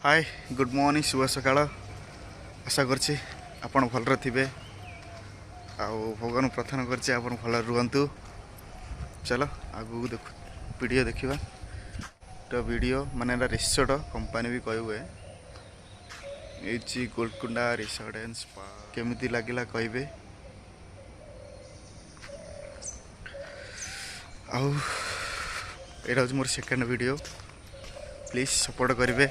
Hi good morning शुभ सकाळ आशा करछि आपण भलरे थिबे भगवान प्रार्थना करछि आपण भल रुहंतु। चलो आगु देख वीडियो देखिबा तो वीडियो माने रिसोर्ट कंपनी भी कह हुए ये गोलकुंडा रिसोर्ट एंड स्पा केमिति लागिला कहबे। आउ एटा मोर सेकंड वीडियो प्लीज सपोर्ट करेंगे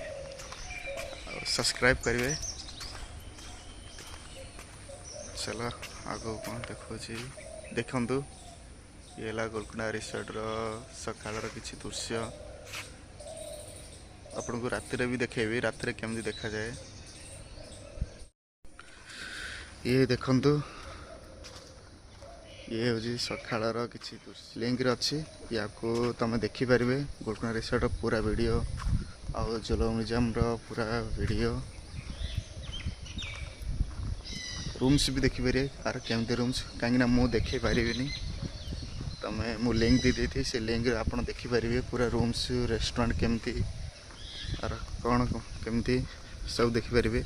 सब्सक्राइब करेंगे। चलो आगो कौन देखो देखु ये गोलकुंडा रिसोर्ट सकाल किसी दृश्य आपन को राति भी देखेबी राति केमती देखा जाए। ये देखंतु ये हूँ सकाल किसी लिंक अच्छी या तुम देखिपारे गोलकुंडा रिसोर्ट पूरा वीडियो आउ जोलो म्यूजियम पूरा वीडियो रूम्स भी देखिपारे आर केमती रूम्स कहीं मुझे देखे पारिनी तमें मु लिंक दी थी से लिंक आप देखिपारे पूरा रूम्स रेस्टोरेंट केमती आर कौन केमती सब देखिपारे।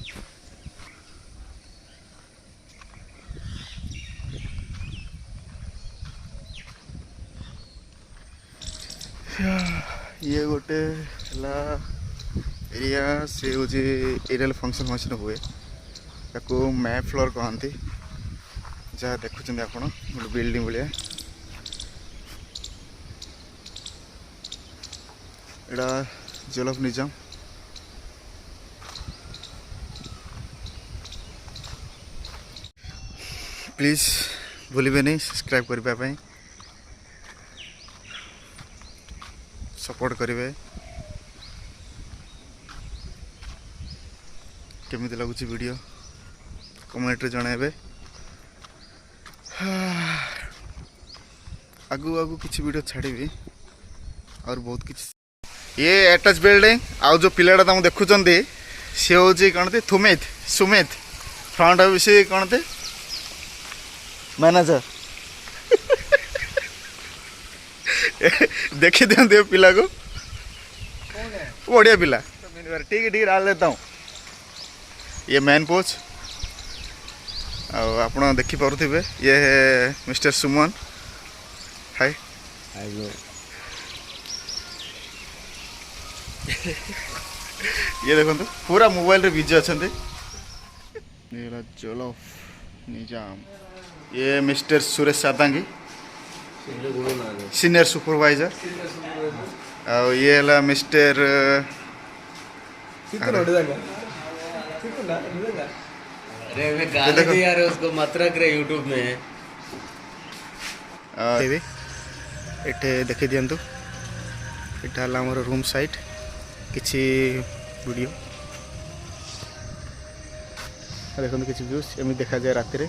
ये गोटे एरिया से हूँ एरियल फंक्शन फंक्शन हुए ताको मै फ्लोर कहती जहाँ देखुं आप गोटे building Bhaya Etah jewel of museum please भूलिए नहीं सब्सक्राइब करने सपोर्ट करेंगे। केमिति लगुच वीडियो कमेंट रे जणाइबे। आगु आगु किसी वीडियो छाड़ीबी और बहुत किसी ये अटैच बिल्डिंग आउ जो पिलाटा तुम देखुचंदी सी हूँ कौन थे सुमित फ्रंट ऑफिस कौन थे मैनेजर देखी दिखते पिला को बढ़िया पिला ठीक ठीक डाल देता हूँ। ये मैन पोच आप देखी पारे ये है मिस्टर सुमन हाय ये देखो पूरा मोबाइल रे बिजी अच्छा ये ज्वेल ऑफ निजाम ये मिस्टर सुरेश सातांगी सीनियर सुपरवाइजर और ये है मिस्टर अरे मैं गाली दी यार उसको मत रख रहे यूट्यूब में एटे देखी दिंतु एटा हमर रूम साइट किछि वीडियो देखो किछि व्यूज एमि देखा जाए राति रे।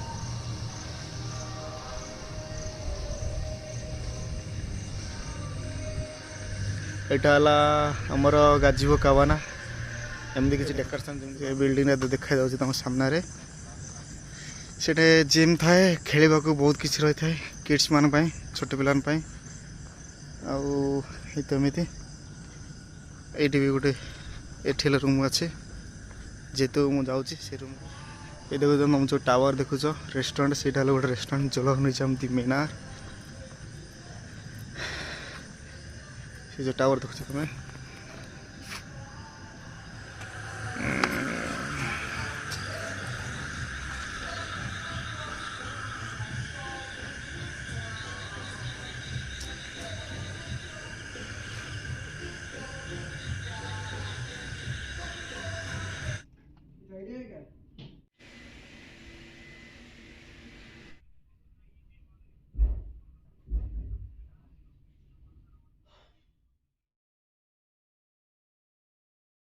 एटा हमर गाजीबो कावाना एमती किसी डेकोरेशन जमी बिल्डिंग देखा जाऊँ तुम सामने से जिम थाए खेलने को बहुत किसी रही है किड्स मान छोट पाई आमती ये भी गोटे ये रूम अच्छे जेहेतु मुझे जाऊँगी से रूम ये देखो तुम जो टावर देखुच रेस्टोरेंट से गोटे रेस्टोरेंट ज्वेल ऑफ म्यूजियम दी मीनार से जो टावर देखुच तुम्हें